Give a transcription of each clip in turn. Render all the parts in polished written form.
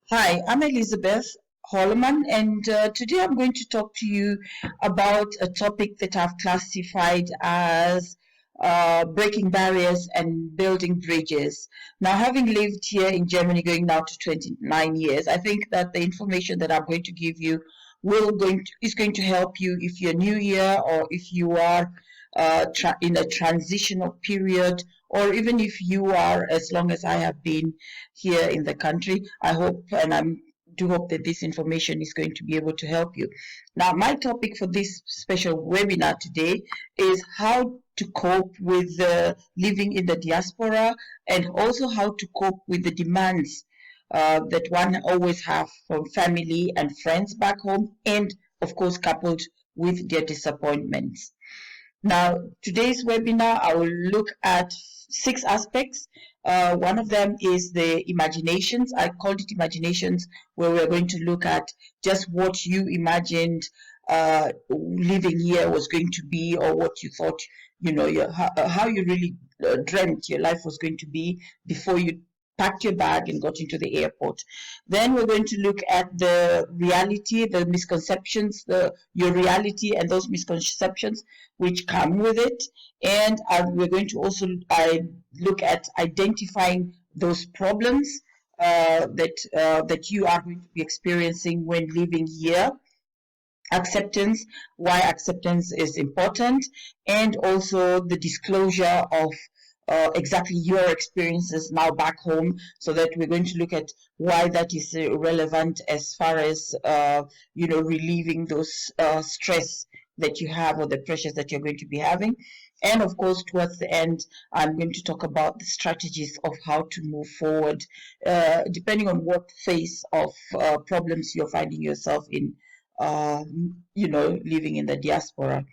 Hi, I'm Elizabeth Holloman, and today I'm going to talk to you about a topic that I've classified as breaking barriers and building bridges. Now, having lived here in Germany going now to 29 years, I think that the information that I'm going to give you is going to help you if you're new here or if you are in a transitional period, or even if you are as long as I have been here in the country. I hope and I do hope that this information is going to be able to help you. Now, my topic for this special webinar today is how to cope with living in the diaspora, and also how to cope with the demands that one always have from family and friends back home, and of course coupled with their disappointments. Now, today's webinar, I will look at 6 aspects. One of them is the imaginations. I called it imaginations, where we're going to look at just what you imagined living here was going to be, or what you thought, how you really dreamt your life was going to be before you packed your bag and got into the airport. Then we're going to look at the reality, the misconceptions, your reality and those misconceptions which come with it. And we're going to also look at identifying those problems that you are going to be experiencing when living here. Acceptance, why acceptance is important, and also the disclosure of exactly your experiences now back home, so that we're going to look at why that is relevant as far as relieving those stress that you have, or the pressures that you're going to be having. And of course, towards the end, I'm going to talk about the strategies of how to move forward, depending on what phase of problems you're finding yourself in, living in the diaspora.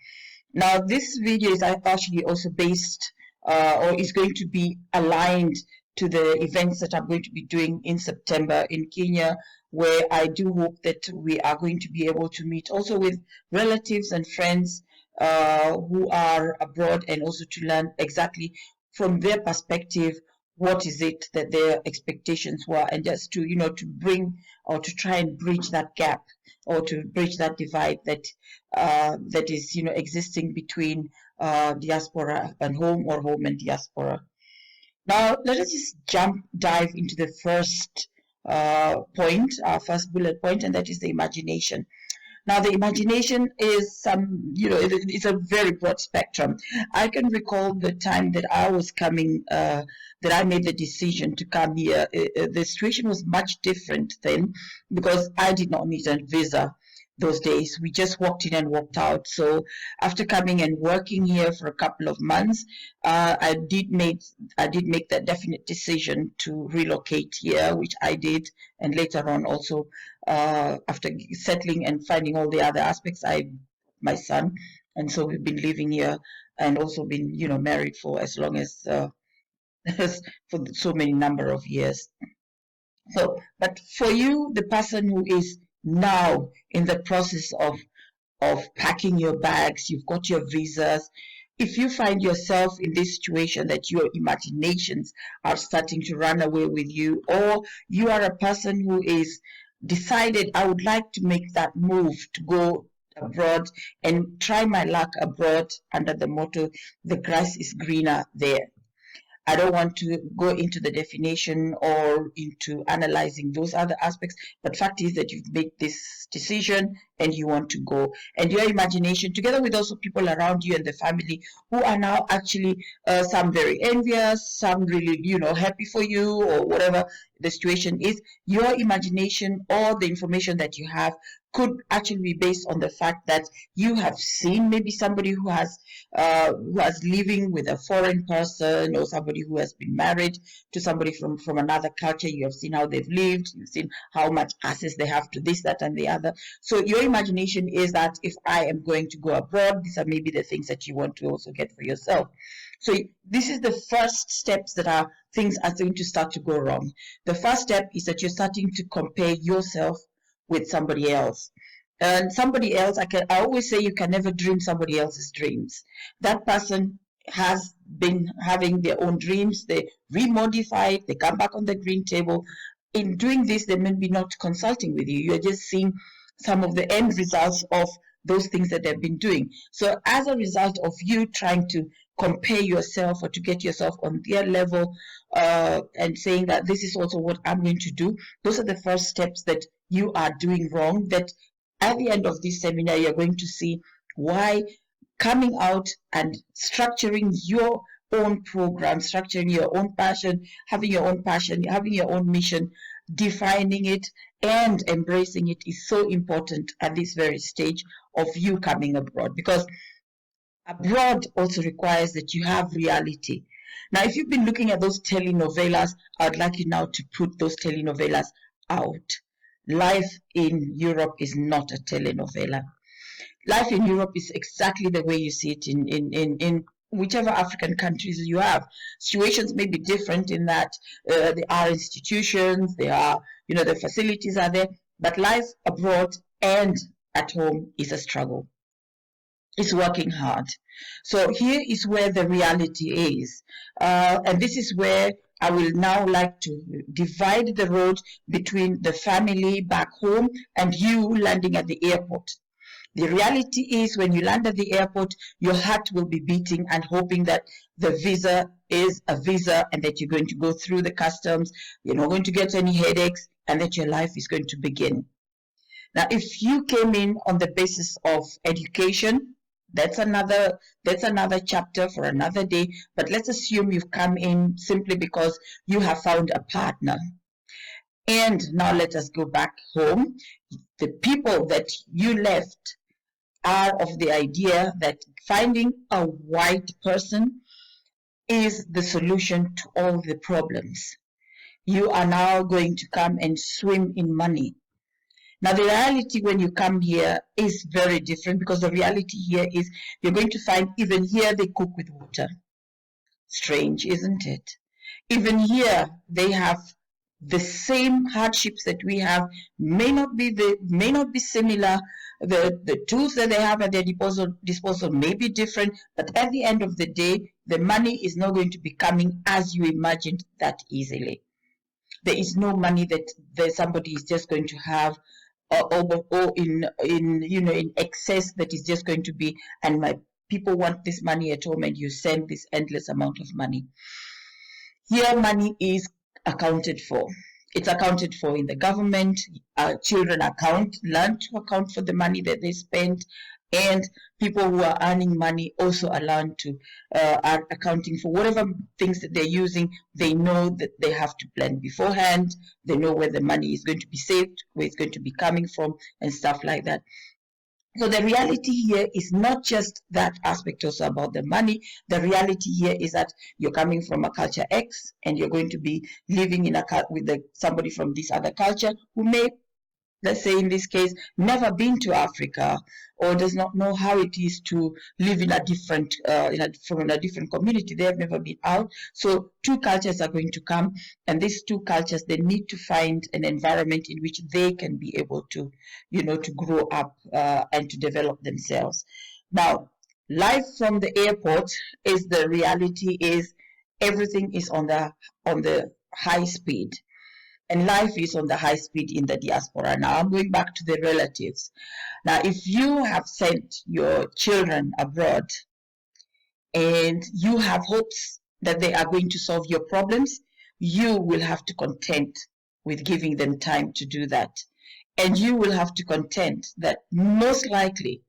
Now, this video is actually also based or is going to be aligned to the events that I'm going to be doing in September in Kenya, where I do hope that we are going to be able to meet also with relatives and friends who are abroad, and also to learn exactly from their perspective what is it that their expectations were, and just to to bring or to try and bridge that gap, or to bridge that divide that that is existing between diaspora and home, or home and diaspora. Now, let us just dive into the first point, our first bullet point, and that is the imagination. Now, the imagination is it's a very broad spectrum. I can recall the time that I was coming, that I made the decision to come here. The situation was much different then, because I did not need a visa those days. We just walked in and walked out. So after coming and working here for a couple of months, I did make that definite decision to relocate here, which I did, and later on also after settling and finding all the other aspects, my son, and so we've been living here and also been married for as long as for so many number of years. So, but for you, the person who is now in the process of packing your bags, you've got your visas. If you find yourself in this situation that your imaginations are starting to run away with you, or you are a person who is decided, I would like to make that move to go abroad and try my luck abroad under the motto, the grass is greener there. I don't want to go into the definition or into analyzing those other aspects, but fact is that you've made this decision and you want to go. And your imagination, together with also people around you and the family, who are now actually some very envious, some really, happy for you, or whatever the situation is, your imagination or the information that you have could actually be based on the fact that you have seen maybe somebody who has living with a foreign person, or somebody who has been married to somebody from another culture. You have seen how they've lived, you've seen how much access they have to this, that, and the other. So your imagination is that if I am going to go abroad, these are maybe the things that you want to also get for yourself. So this is the first steps that are things are going to start to go wrong. The first step is that you're starting to compare yourself with somebody else. And somebody else, I always say you can never dream somebody else's dreams. That person has been having their own dreams, they remodify it, they come back on the green table. In doing this, they may be not consulting with you. You're just seeing some of the end results of those things that they've been doing. So as a result of you trying to compare yourself or to get yourself on their level, and saying that this is also what I'm going to do, those are the first steps that you are doing wrong, that at the end of this seminar, you're going to see why coming out and structuring your own program, structuring your own passion, having your own mission, defining it and embracing it is so important at this very stage of you coming abroad, because abroad also requires that you have reality. Now, if you've been looking at those telenovelas, I'd like you now to put those telenovelas out. Life in Europe is not a telenovela. Life in Europe is exactly the way you see it in whichever African countries you have. Situations may be different in that there are institutions, there are, the facilities are there, but life abroad and at home is a struggle. It's working hard. So here is where the reality is. And this is where I will now like to divide the road between the family back home and you landing at the airport. The reality is when you land at the airport, your heart will be beating and hoping that the visa is a visa and that you're going to go through the customs, you're not going to get any headaches, and that your life is going to begin. Now, if you came in on the basis of education, that's another chapter for another day. But let's assume you've come in simply because you have found a partner. And now let us go back home. The people that you left are of the idea that finding a white person is the solution to all the problems. You are now going to come and swim in money. Now, the reality when you come here is very different, because the reality here is you're going to find even here they cook with water. Strange, isn't it? Even here they have the same hardships that we have, may not be similar. The tools that they have at their disposal may be different, but at the end of the day, the money is not going to be coming as you imagined that easily. There is no money that somebody is just going to have or in excess that is just going to be, and my people want this money at home, and you send this endless amount of money. Here, money is accounted for. It's accounted for in the government. Children learn to account for the money that they spend, and people who are earning money also are accounting for whatever things that they're using. They know that they have to plan beforehand. They know where the money is going to be saved, where it's going to be coming from, and stuff like that. So the reality here is not just that aspect also about the money. The reality here is that you're coming from a culture X and you're going to be living with somebody from this other culture who may, let's say in this case, never been to Africa or does not know how it is to live in a different from a different community. They have never been out. So two cultures are going to come, and these two cultures, they need to find an environment in which they can be able to, to grow up and to develop themselves. Now, life from the airport is the reality is everything is on the high speed. And life is on the high speed in the diaspora. Now, I'm going back to the relatives. Now, if you have sent your children abroad and you have hopes that they are going to solve your problems, you will have to contend with giving them time to do that. And you will have to contend that most likely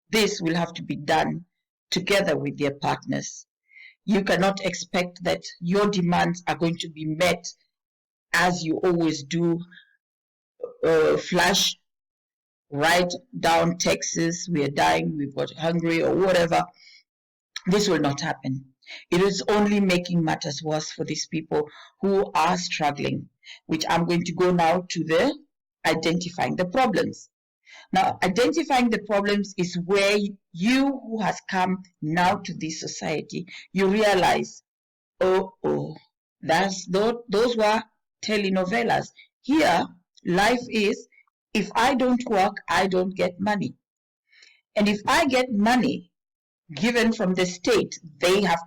this will have to be done together with their partners. You cannot expect that your demands are going to be met as you always do, flash, write down Texas, we are dying, we've got hungry or whatever. This will not happen. It is only making matters worse for these people who are struggling, which I'm going to go now to the identifying the problems. Now, identifying the problems is where you who has come now to this society, you realize, those were telenovelas. Here, life is If I don't work, I don't get money. And if I get money given from the state, they have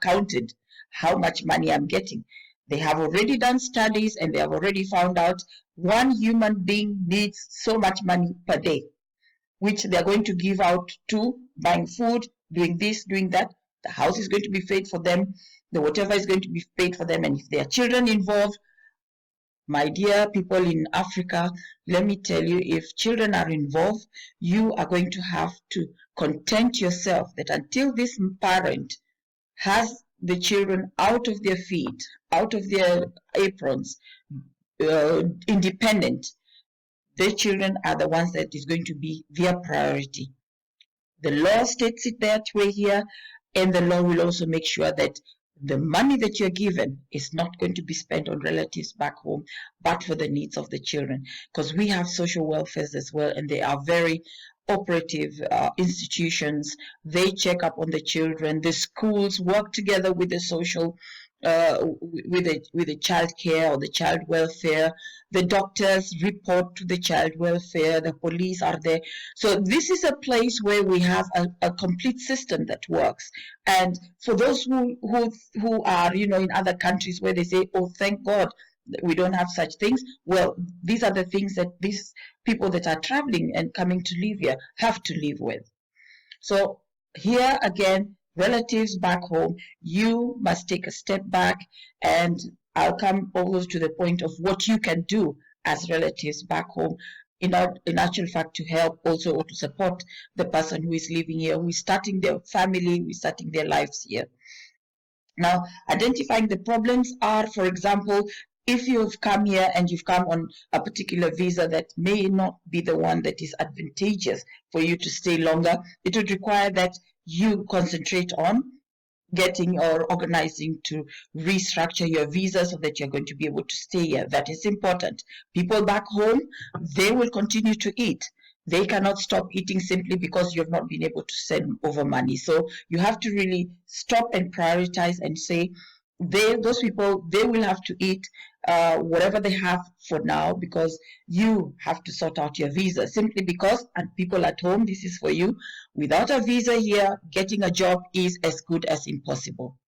counted how much money I'm getting. They have already done studies and they have already found out one human being needs so much money per day, which they're going to give out to buying food, doing this, doing that. The house is going to be paid for them, the whatever is going to be paid for them. And if there are children involved, my dear people in Africa, let me tell you, if children are involved, you are going to have to content yourself that until this parent has the children out of their feet, out of their aprons, independent, the children are the ones that is going to be their priority. The law states it that way here, and the law will also make sure that the money that you're given is not going to be spent on relatives back home, but for the needs of the children. Because we have social welfares as well, and they are very operative institutions. They check up on the children. The schools work together with the social, with the child care or the child welfare. The doctors report to the child welfare. The police are there. So this is a place where we have a complete system that works. And for those who are, in other countries where they say, oh, thank God we don't have such things, well, these are the things that these people that are traveling and coming to live here have to live with. So here again, relatives back home, you must take a step back, and I'll come over to the point of what you can do as relatives back home in actual fact to help also or to support the person who is living here, who is starting their family, who is starting their lives here. Now, identifying the problems are, for example, if you've come here and you've come on a particular visa that may not be the one that is advantageous for you to stay longer, it would require that you concentrate on getting or organizing to restructure your visa so that you're going to be able to stay here. That is important. People back home, they will continue to eat. They cannot stop eating simply because you have not been able to send over money. So you have to really stop and prioritize and say, those people, they will have to eat whatever they have for now, because you have to sort out your visa simply because, and people at home, this is for you, without a visa here, getting a job is as good as impossible.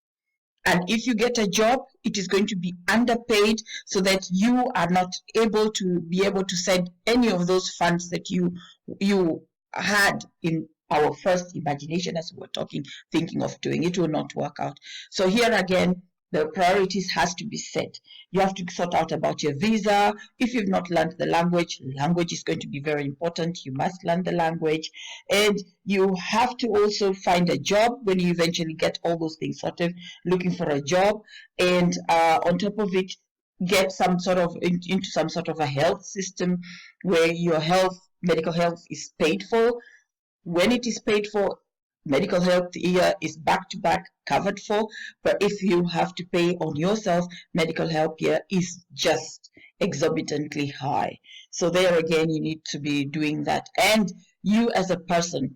And if you get a job, it is going to be underpaid so that you are not able to send any of those funds that you had in our first imagination as we were thinking of doing. It will not work out. So here again, the priorities has to be set. You have to sort out about your visa. If you've not learned the language is going to be very important. You must learn the language. And you have to also find a job when you eventually get all those things sorted, looking for a job. And on top of it, get some sort of into some sort of a health system where your medical health is paid for. When it is paid for, medical health here is back-to-back covered for, but if you have to pay on yourself, medical help here is just exorbitantly high. So there again, you need to be doing that. And you as a person,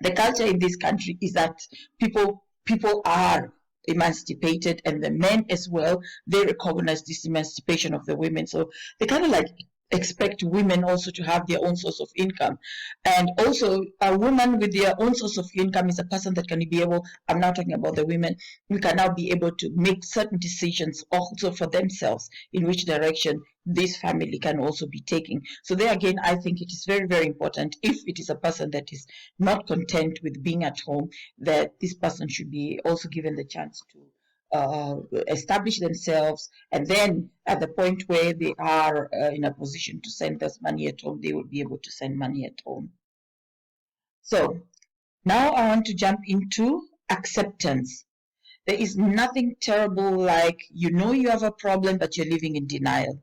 the culture in this country is that people are emancipated, and the men as well, they recognize this emancipation of the women. So they kind of like expect women also to have their own source of income. And also a woman with their own source of income is a person that can be able, I'm now talking about the women, we can now be able to make certain decisions also for themselves in which direction this family can also be taking. So there again, I think it is very, very important, if it is a person that is not content with being at home, that this person should be also given the chance to establish themselves, and then at the point where they are in a position to send us money at home, they will be able to send money at home. So now I want to jump into acceptance. There is nothing terrible like you have a problem, but you're living in denial.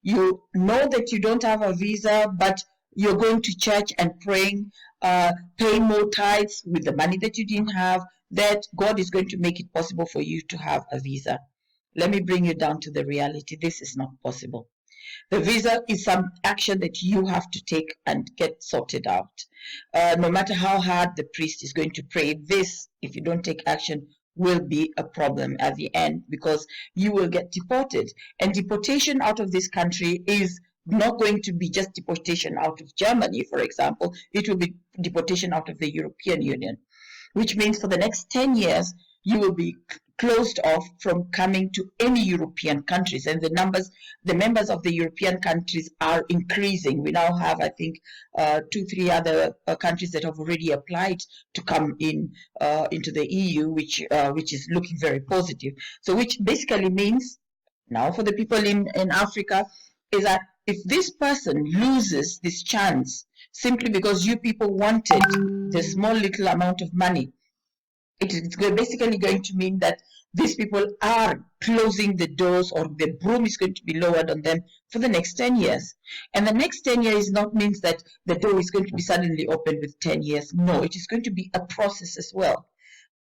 You know that you don't have a visa, but you're going to church and praying, paying more tithes with the money that you didn't have, that God is going to make it possible for you to have a visa. Let me bring you down to the reality. This is not possible. The visa is some action that you have to take and get sorted out. No matter how hard the priest is going to pray, this, if you don't take action, will be a problem at the end, because you will get deported. And deportation out of this country is not going to be just deportation out of Germany, for example. It will be deportation out of the European Union, which means for the next 10 years, you will be closed off from coming to any European countries. And the members of the European countries are increasing. We now have, I think, 2-3 other countries that have already applied to come in into the EU, which is looking very positive. So which basically means, now for the people in Africa, is that if this person loses this chance simply because you people wanted the small little amount of money, it's basically going to mean that these people are closing the doors, or the broom is going to be lowered on them for the next 10 years. And the next 10 years not means that the door is going to be suddenly opened with 10 years. No, it is going to be a process as well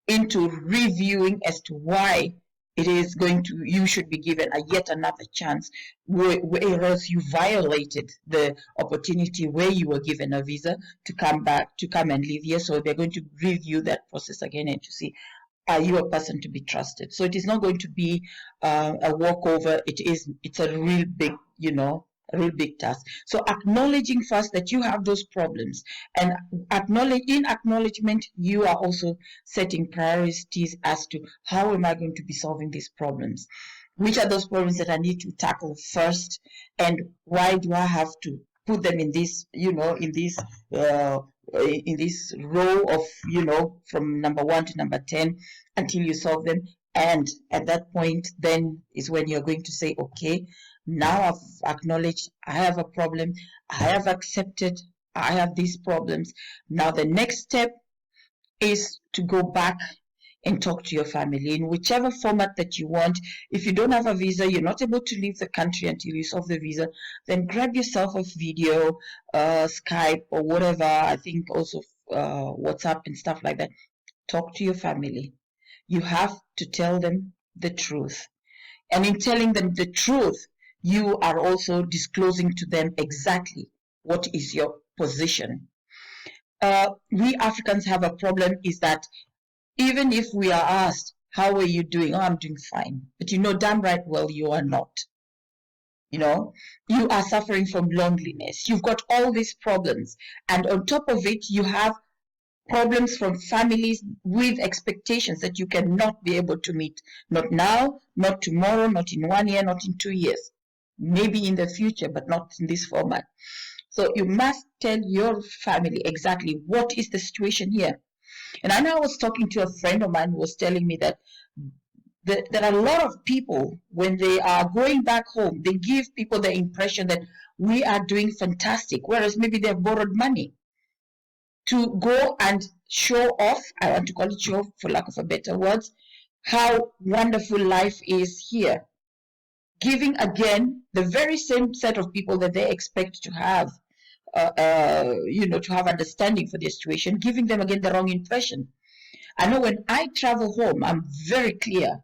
into reviewing as to why it is going to, you should be given yet another chance, whereas you violated the opportunity where you were given a visa to come back, to come and live here. So they're going to review that process again and to see, are you a person to be trusted? So it is not going to be a walkover. It's a real big, a real big task. So acknowledging first that you have those problems, and in acknowledgement, you are also setting priorities as to how am I going to be solving these problems? Which are those problems that I need to tackle first, and why do I have to put them in this, in this row of, from number 1 to number 10 until you solve them. And at that point, then is when you're going to say, okay, now I've acknowledged I have a problem, I have accepted I have these problems. Now the next step is to go back and talk to your family in whichever format that you want. If you don't have a visa, you're not able to leave the country until you solve the visa, then grab yourself a video, Skype or whatever, I think also WhatsApp and stuff like that. Talk to your family. You have to tell them the truth. And in telling them the truth, you are also disclosing to them exactly what is your position. We Africans have a problem, is that even if we are asked, how are you doing? Oh, I'm doing fine. But you know damn right well you are not. You are suffering from loneliness. You've got all these problems. And on top of it, you have problems from families with expectations that you cannot be able to meet. Not now, not tomorrow, not in 1 year, not in 2 years. Maybe in the future, but not in this format. So you must tell your family exactly what is the situation here. And I know I was talking to a friend of mine who was telling me that there are a lot of people, when they are going back home, they give people the impression that we are doing fantastic, whereas maybe they've borrowed money to go and show off, I want to call it show off for lack of a better words, how wonderful life is here. Giving again the very same set of people that they expect to have, to have understanding for their situation, giving them again the wrong impression. I know when I travel home, I'm very clear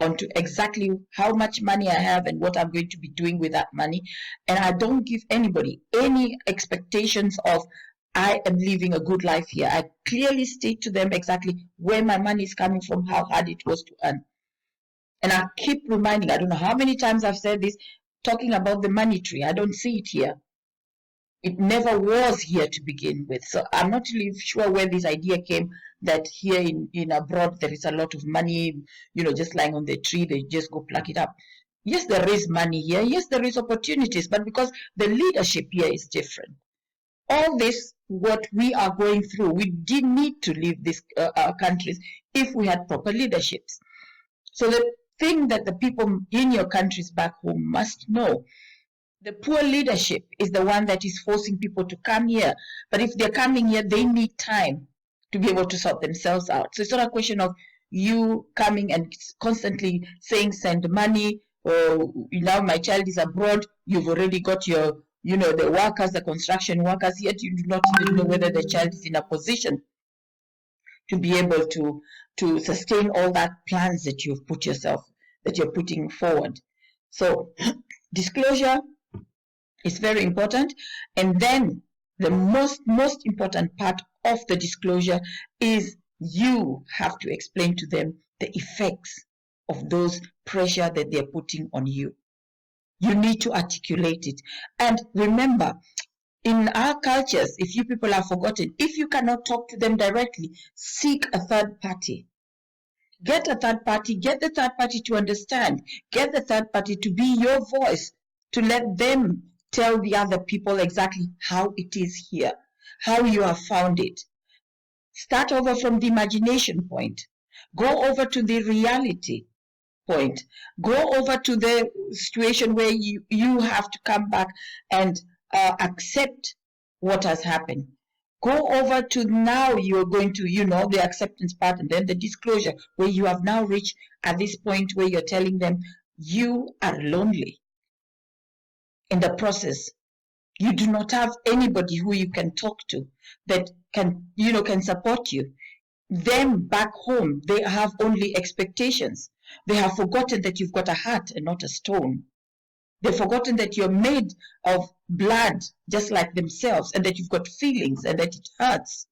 onto exactly how much money I have and what I'm going to be doing with that money. And I don't give anybody any expectations of I am living a good life here. I clearly state to them exactly where my money is coming from, how hard it was to earn. And I keep reminding, I don't know how many times I've said this, talking about the money tree. I don't see it here. It never was here to begin with. So I'm not really sure where this idea came that here in abroad there is a lot of money, just lying on the tree, they just go pluck it up. Yes, there is money here. Yes, there is opportunities, but because the leadership here is different. All this, what we are going through, we did need to leave these countries if we had proper leaderships. So the thing that the people in your countries back home must know, the poor leadership is the one that is forcing people to come here. But if they're coming here, they need time to be able to sort themselves out. So it's not a question of you coming and constantly saying, send money, or my child is abroad, you've already got your, the workers, the construction workers, yet you do not even know whether the child is in a position to be able to sustain all that plans that you've that you're putting forward. So disclosure is very important. And then the most important part of the disclosure is you have to explain to them the effects of those pressure that they're putting on you. You need to articulate it. And remember, in our cultures, if you people have forgotten, if you cannot talk to them directly, seek a third party. Get a third party, get the third party to understand, get the third party to be your voice, to let them tell the other people exactly how it is here, how you have found it. Start over from the imagination point. Go over to the reality point. Go over to the situation where you have to come back and accept what has happened. Go over to now you're going to, the acceptance part and then the disclosure, where you have now reached at this point where you're telling them you are lonely. In the process, you do not have anybody who you can talk to that can support you. Them back home, they have only expectations. They have forgotten that you've got a heart and not a stone. They've forgotten that you're made of blood just like themselves, and that you've got feelings and that it hurts.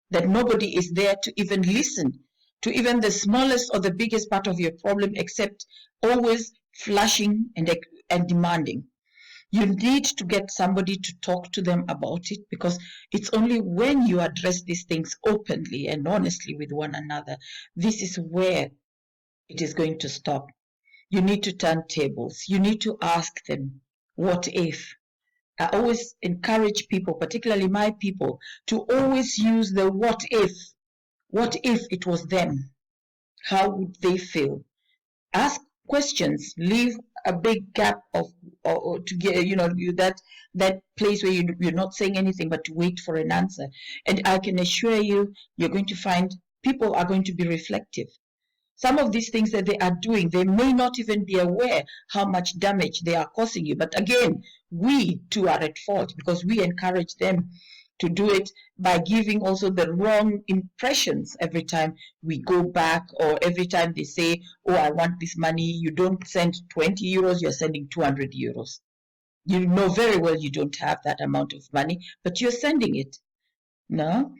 That nobody is there to even listen to even the smallest or the biggest part of your problem, except always flashing and demanding. You need to get somebody to talk to them about it, because it's only when you address these things openly and honestly with one another, this is where it is going to stop. You need to turn tables. You need to ask them, what if? I always encourage people, particularly my people, to always use the what if. What if it was them? How would they feel? Ask questions. Leave a big gap to get that place where you're not saying anything but to wait for an answer. And I can assure you, you're going to find people are going to be reflective. Some of these things that they are doing, they may not even be aware how much damage they are causing you. But again, we too are at fault, because we encourage them to do it by giving also the wrong impressions every time we go back, or every time they say, oh, I want this money. You don't send 20 euros, you're sending 200 euros. You know very well you don't have that amount of money, but you're sending it. No?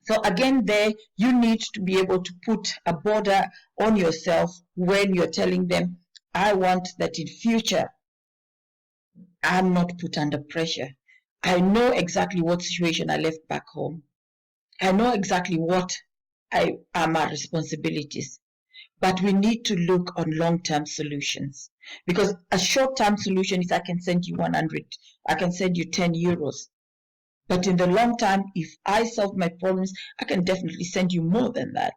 So again, there you need to be able to put a border on yourself when you're telling them, I want that in future I'm not put under pressure. I know exactly what situation I left back home. I know exactly what are my responsibilities. But we need to look on long-term solutions, because a short-term solution is I can send you 100, I can send you 10 euros. But in the long term, if I solve my problems, I can definitely send you more than that.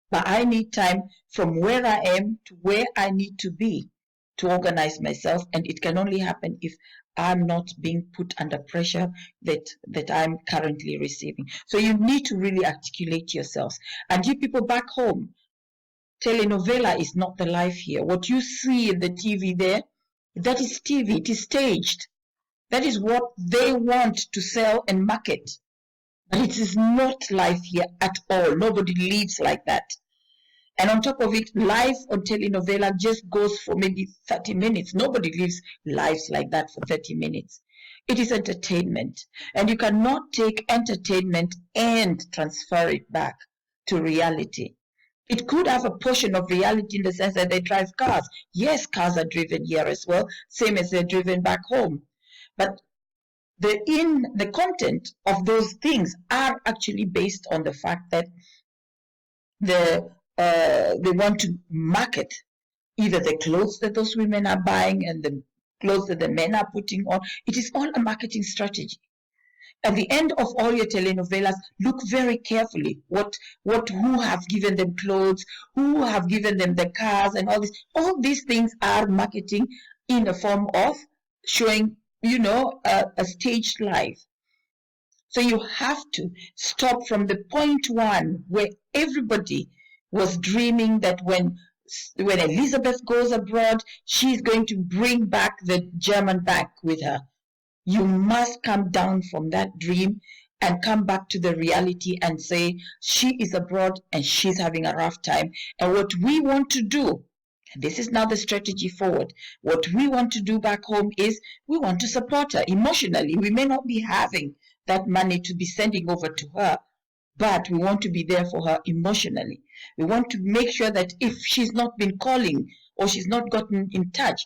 But I need time from where I am to where I need to be to organize myself. And it can only happen if I'm not being put under pressure that I'm currently receiving. So you need to really articulate yourselves. And you people back home, telenovela is not the life here. What you see in the TV there, that is TV. It is staged. That is what they want to sell and market. But it is not life here at all. Nobody lives like that. And on top of it, life on telenovela just goes for maybe 30 minutes. Nobody lives lives like that for 30 minutes. It is entertainment. And you cannot take entertainment and transfer it back to reality. It could have a portion of reality in the sense that they drive cars. Yes, cars are driven here as well, same as they're driven back home. But the content of those things are actually based on the fact that they want to market either the clothes that those women are buying and the clothes that the men are putting on. It is all a marketing strategy. At the end of all your telenovelas, look very carefully who have given them clothes, who have given them the cars, and all this. All these things are marketing in a form of showing, a staged life. So you have to stop from the point one where everybody was dreaming that when Elizabeth goes abroad, she's going to bring back the German bank with her. You must come down from that dream and come back to the reality and say, she is abroad and she's having a rough time. And what we want to do, and this is now the strategy forward, what we want to do back home is we want to support her emotionally. We may not be having that money to be sending over to her, but we want to be there for her emotionally. We want to make sure that if she's not been calling or she's not gotten in touch,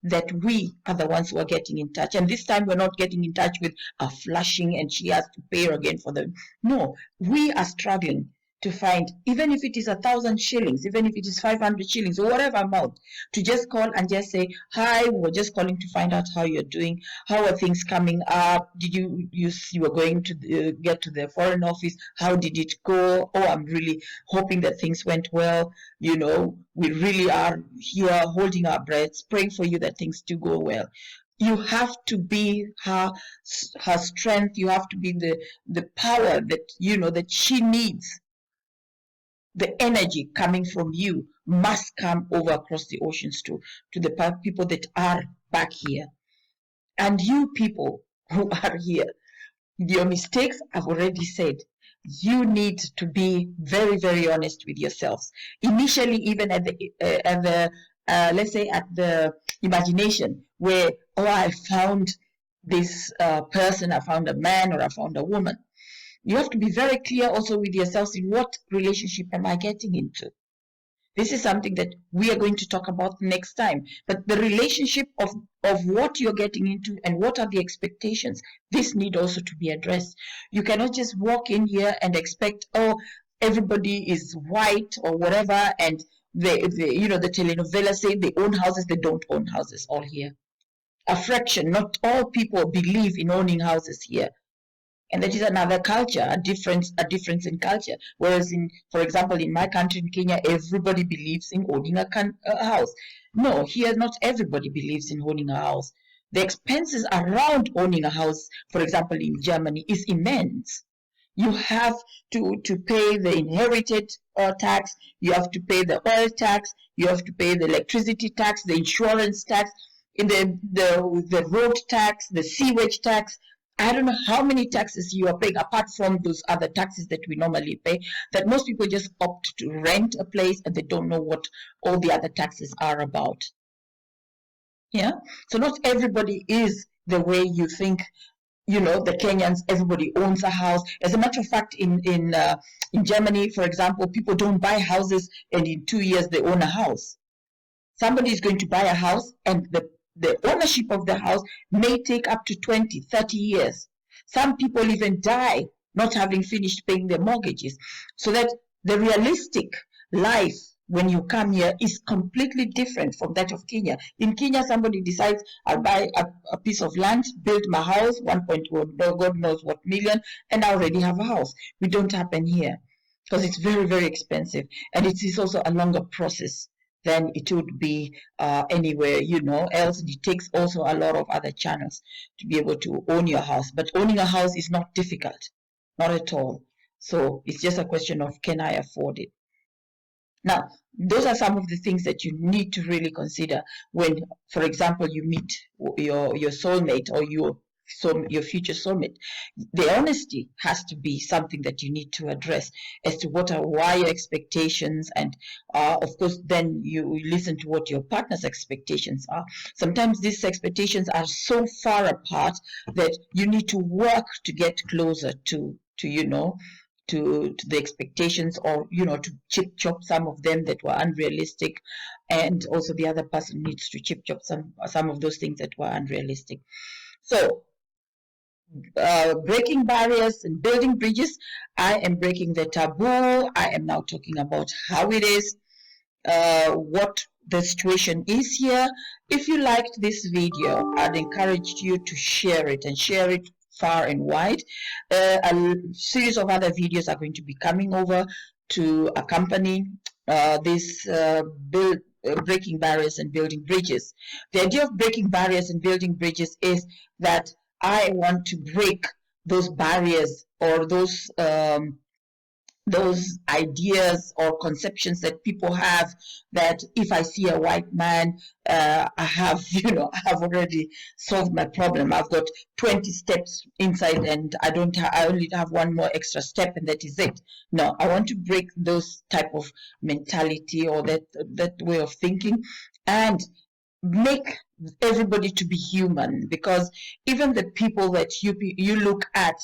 that we are the ones who are getting in touch. And this time we're not getting in touch with a flushing and she has to pay again for them. No, we are struggling to find, even if it is 1,000 shillings, even if it is 500 shillings or whatever amount, to just call and just say, hi, we're just calling to find out how you're doing. How are things coming up? Did you were going to get to the foreign office? How did it go? Oh, I'm really hoping that things went well. You know, we really are here holding our breaths, praying for you that things do go well. You have to be her strength. You have to be the power that, you know, that she needs. The energy coming from you must come over across the oceans to the people that are back here. And you people who are here, your mistakes, I've already said, you need to be very, very honest with yourselves. Initially, even at the let's say at the imagination, where, oh, I found this person, I found a man or I found a woman. You have to be very clear also with yourselves in what relationship am I getting into. This is something that we are going to talk about next time. But the relationship of what you're getting into and what are the expectations, this need also to be addressed. You cannot just walk in here and expect, oh, everybody is white or whatever, and they you know, the telenovela say they own houses. They don't own houses all here. A fraction, not all people believe in owning houses here. And that is another culture, a difference in culture. Whereas for example, in my country, in Kenya, everybody believes in owning a house. No, here not everybody believes in owning a house. The expenses around owning a house, for example, in Germany, is immense. You have to pay the inherited tax, you have to pay the oil tax, you have to pay the electricity tax, the insurance tax, in the road tax, the sewage tax. I don't know how many taxes you are paying apart from those other taxes that we normally pay, that most people just opt to rent a place and they don't know what all the other taxes are about. Yeah, so not everybody is the way you think. You know, the Kenyans, everybody owns a house. As a matter of fact, in Germany, for example, people don't buy houses and in 2 years they own a house. Somebody is going to buy a house and the ownership of the house may take up to 20, 30 years. Some people even die not having finished paying their mortgages. So that the realistic life when you come here is completely different from that of Kenya. In Kenya, somebody decides, I'll buy a piece of land, build my house, 1.1, God knows what million, and I already have a house. We don't happen here because it's very, very expensive. And it is also a longer process than it would be anywhere, you know, else. It takes also a lot of other channels to be able to own your house. But owning a house is not difficult, not at all. So it's just a question of, can I afford it? Now, those are some of the things that you need to really consider when, for example, you meet your soulmate or your future soulmate. The honesty has to be something that you need to address as to why your expectations, and of course then you listen to what your partner's expectations are. Sometimes these expectations are so far apart that you need to work to get closer to you know, to the expectations, or you know, to chop some of them that were unrealistic, and also the other person needs to chop some of those things that were unrealistic. So breaking barriers and building bridges, I am breaking the taboo. I am now talking about how it is, what the situation is here. If you liked this video, I'd encourage you to share it, and share it far and wide. A series of other videos are going to be coming over to accompany this breaking barriers and building bridges. The idea of breaking barriers and building bridges is that I want to break those barriers or those ideas or conceptions that people have, that if I see a white man, I have already solved my problem. I've got 20 steps inside and I only have one more extra step and that is it. No, I want to break those type of mentality or that way of thinking, and make everybody to be human, because even the people that you look at,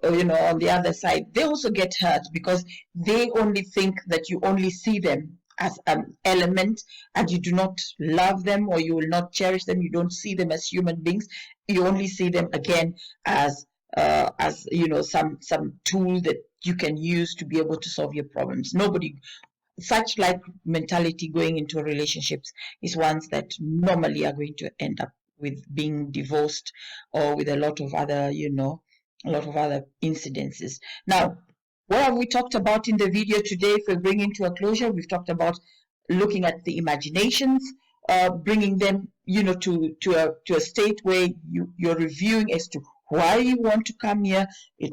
you know, on the other side, they also get hurt because they only think that you only see them as an element, and you do not love them, or you will not cherish them, you don't see them as human beings, you only see them again as you know, some tool that you can use to be able to solve your problems. Nobody, such like mentality going into relationships is ones that normally are going to end up with being divorced, or with a lot of other, you know, a lot of other incidences. Now, what have we talked about in the video today? If we're bringing to a closure, we've talked about looking at the imaginations, bringing them, you know, to a state where you're reviewing as to why you want to come here. It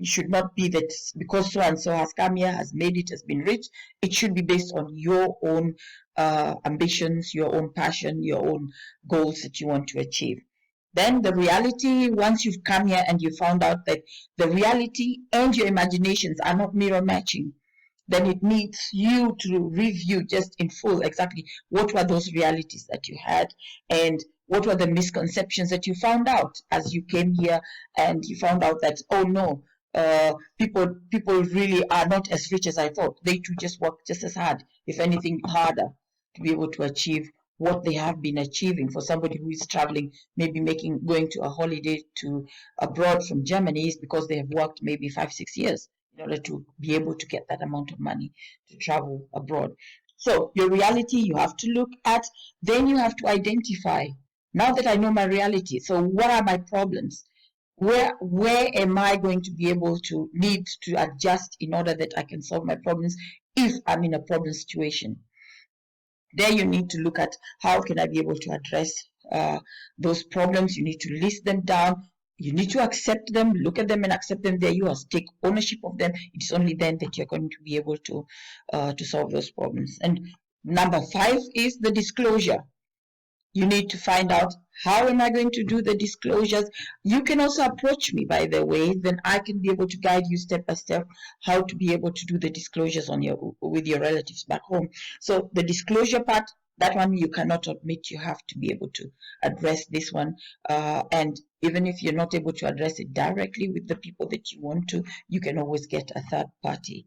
should not be that because so and so has come here, has made it, has been rich. It should be based on your own ambitions, your own passion, your own goals that you want to achieve. Then the reality, once you've come here and you found out that the reality and your imaginations are not mirror matching, then it needs you to review just in full exactly what were those realities that you had, and what were the misconceptions that you found out as you came here, and you found out that, oh no, people really are not as rich as I thought. They too just work just as hard, if anything harder, to be able to achieve what they have been achieving. For somebody who is traveling, maybe going to a holiday to abroad from Germany, is because they have worked maybe 5-6 years in order to be able to get that amount of money to travel abroad. So your reality you have to look at, then you have to identify, now that I know my reality, so what are my problems? Where am I going to be able to need to adjust in order that I can solve my problems if I'm in a problem situation? There you need to look at how can I be able to address those problems. You need to list them down. You need to accept them, look at them and accept them. There you are, take ownership of them. It's only then that you're going to be able to solve those problems. And number 5 is the disclosure. You need to find out, how am I going to do the disclosures? You can also approach me, by the way, then I can be able to guide you step by step how to be able to do the disclosures with your relatives back home. So the disclosure part, that one you cannot admit. You have to be able to address this one, and even if you're not able to address it directly with the people that you want to, you can always get a third party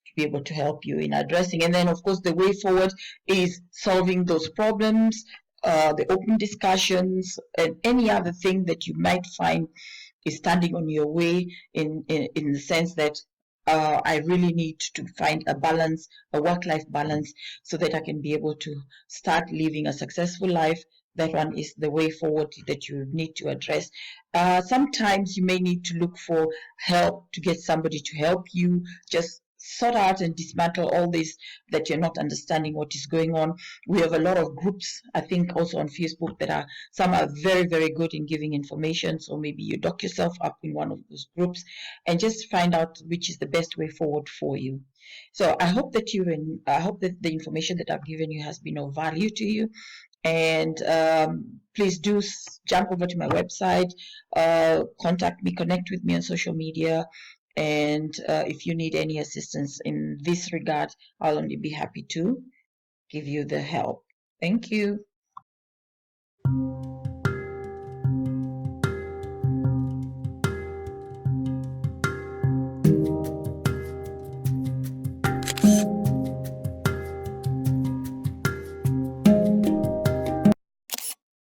to be able to help you in addressing. And then of course the way forward is solving those problems, the open discussions, and any other thing that you might find is standing on your way, in the sense that I really need to find a balance, a work-life balance, so that I can be able to start living a successful life. That one is the way forward that you need to address. Sometimes you may need to look for help, to get somebody to help you just sort out and dismantle all this, that you're not understanding what is going on. We have a lot of groups, I think also on Facebook, that some are very, very good in giving information. So maybe you dock yourself up in one of those groups and just find out which is the best way forward for you. So I hope that the information that I've given you has been of value to you. And please do jump over to my website, contact me, connect with me on social media. And if you need any assistance in this regard, I'll only be happy to give you the help. Thank you.